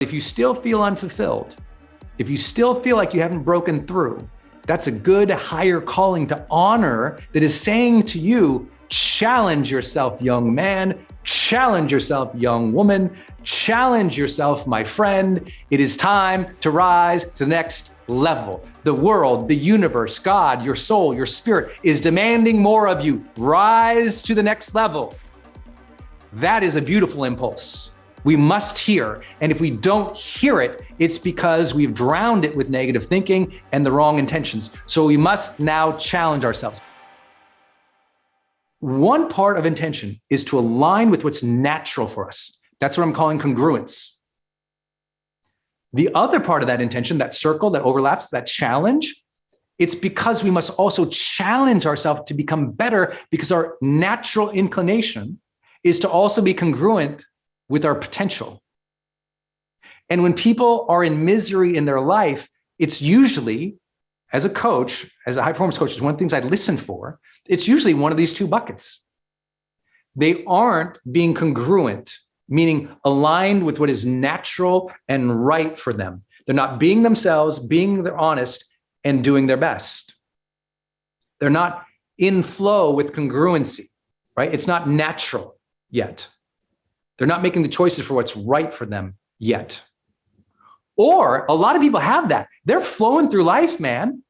If you still feel unfulfilled, if you still feel like you haven't broken through, that's a good higher calling to honor that is saying to you, challenge yourself, young man, challenge yourself, young woman, challenge yourself, my friend. It is time to rise to the next level. The world, the universe, God, your soul, your spirit is demanding more of you. Rise to the next level. That is a beautiful impulse. We must hear. And if we don't hear it, it's because we've drowned it with negative thinking and the wrong intentions. So we must now challenge ourselves. One part of intention is to align with what's natural for us. That's what I'm calling congruence. The other part of that intention, that circle that overlaps, that challenge, it's because we must also challenge ourselves to become better, because our natural inclination is to also be congruent with our potential. And when people are in misery in their life, it's usually, as a coach, as a high performance coach, is one of the things I listen for. It's usually one of these two buckets. They aren't being congruent, meaning aligned with what is natural and right for them. They're not being themselves, being honest, and doing their best. They're not in flow with congruency, right? It's not natural yet. They're not making the choices for what's right for them yet. Or a lot of people have that. They're flowing through life, man.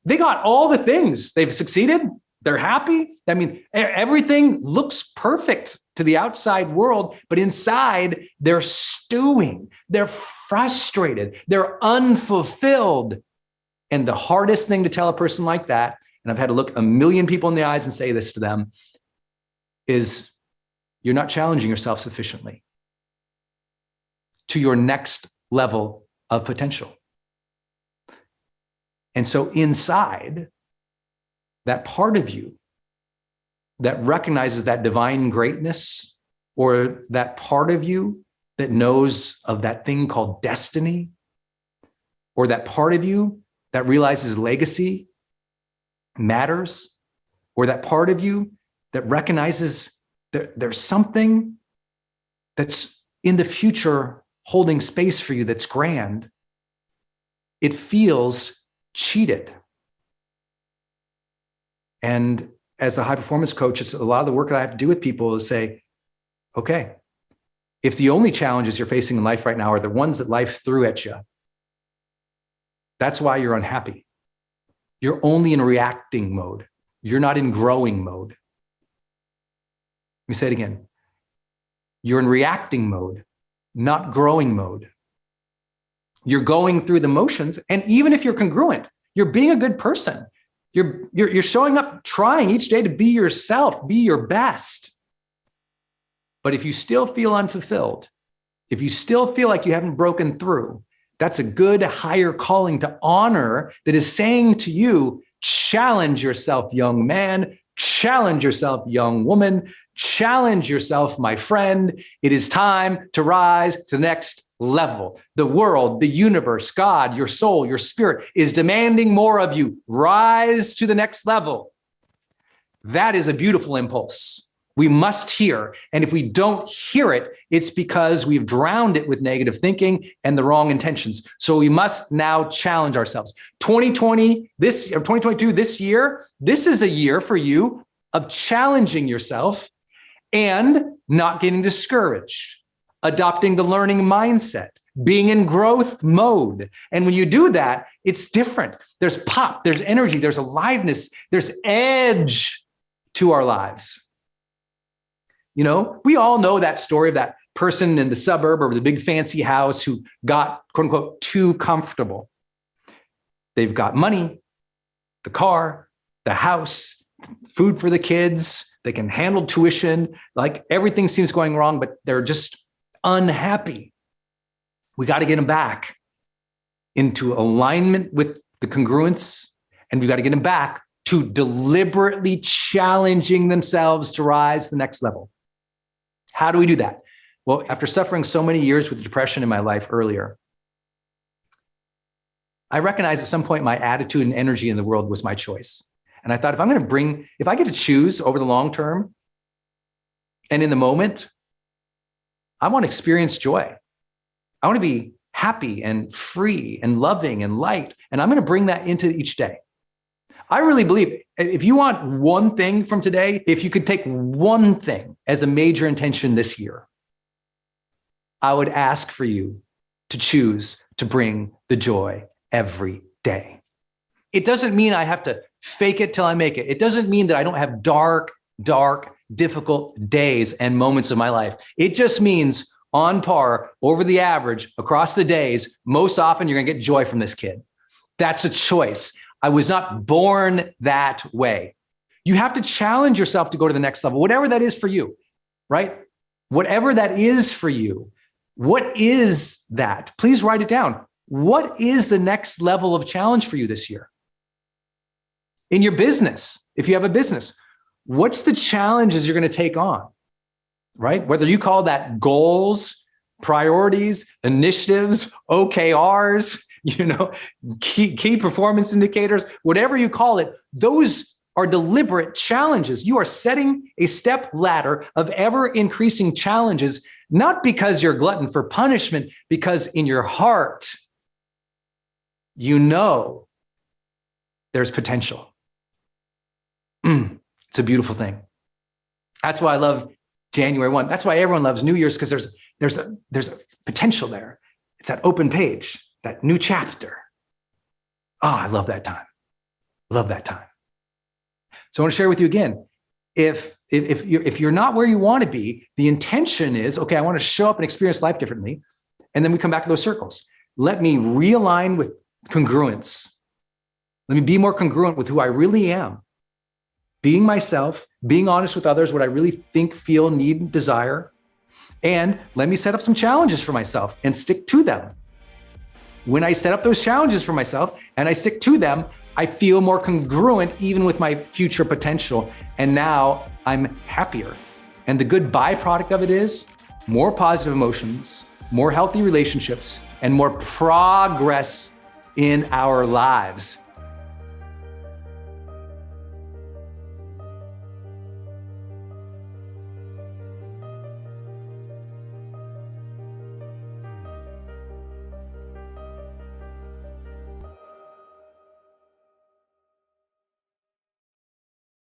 They got all the things. They've succeeded. They're happy. I mean, everything looks perfect to the outside world, but inside they're stewing. They're frustrated. They're unfulfilled. And the hardest thing to tell a person like that, and I've had to look a million people in the eyes and say this to them, is you're not challenging yourself sufficiently to your next level of potential. And so inside, that part of you that recognizes that divine greatness, or that part of you that knows of that thing called destiny, or that part of you that realizes legacy matters, or that part of you that recognizes there's something that's in the future holding space for you that's grand, it feels cheated. And as a high performance coach, it's a lot of the work that I have to do with people is say, okay, if the only challenges you're facing in life right now are the ones that life threw at you, that's why you're unhappy. You're only in reacting mode. You're not in growing mode. Let me say it again. You're in reacting mode, not growing mode. You're going through the motions. And even if you're congruent, you're being a good person. You're showing up, trying each day to be yourself, be your best. But if you still feel unfulfilled, if you still feel like you haven't broken through, that's a good higher calling to honor that is saying to you, challenge yourself, young man, challenge yourself, young woman, challenge yourself, my friend. It is time to rise to the next level. The world, the universe, God, your soul, your spirit is demanding more of you. Rise to the next level. That is a beautiful impulse. We must hear. And if we don't hear it, it's because we've drowned it with negative thinking and the wrong intentions. So we must now challenge ourselves. 2022, this year, this is a year for you of challenging yourself and not getting discouraged, adopting the learning mindset, being in growth mode. And when you do that, it's different. There's pop, there's energy, there's aliveness, there's edge to our lives. You know, we all know that story of that person in the suburb or the big fancy house who got, quote unquote, too comfortable. They've got money, the car, the house, food for the kids. They can handle tuition. Like everything seems going wrong, but they're just unhappy. We got to get them back into alignment with the congruence, and we got to get them back to deliberately challenging themselves to rise to the next level. How do we do that? Well, after suffering so many years with depression in my life earlier, I recognized at some point my attitude and energy in the world was my choice. And I thought, if I get to choose over the long term and in the moment, I want to experience joy. I want to be happy and free and loving and light. And I'm going to bring that into each day. I really believe if you want one thing from today, if you could take one thing as a major intention this year, I would ask for you to choose to bring the joy every day. It doesn't mean I have to fake it till I make it. It doesn't mean that I don't have dark, difficult days and moments of my life. It just means on par, over the average, across the days, most often you're going to get joy from this kid. That's a choice. I was not born that way. You have to challenge yourself to go to the next level, whatever that is for you, right? Whatever that is for you, what is that? Please write it down. What is the next level of challenge for you this year? In your business, if you have a business, what's the challenges you're going to take on, right? Whether you call that goals, priorities, initiatives, OKRs, key performance indicators, whatever you call it, those are deliberate challenges. You are setting a step ladder of ever increasing challenges, not because you're a glutton for punishment, because in your heart, there's potential. It's a beautiful thing. That's why I love January 1. That's why everyone loves New Year's, because there's a potential there. It's that open page, that new chapter. Oh, I love that time. Love that time. So I want to share with you again, if you're not where you want to be, the intention is, okay, I want to show up and experience life differently. And then we come back to those circles. Let me realign with congruence. Let me be more congruent with who I really am. Being myself, being honest with others, what I really think, feel, need, and desire. And let me set up some challenges for myself and stick to them. When I set up those challenges for myself and I stick to them, I feel more congruent even with my future potential. And now I'm happier. And the good byproduct of it is more positive emotions, more healthy relationships, and more progress in our lives.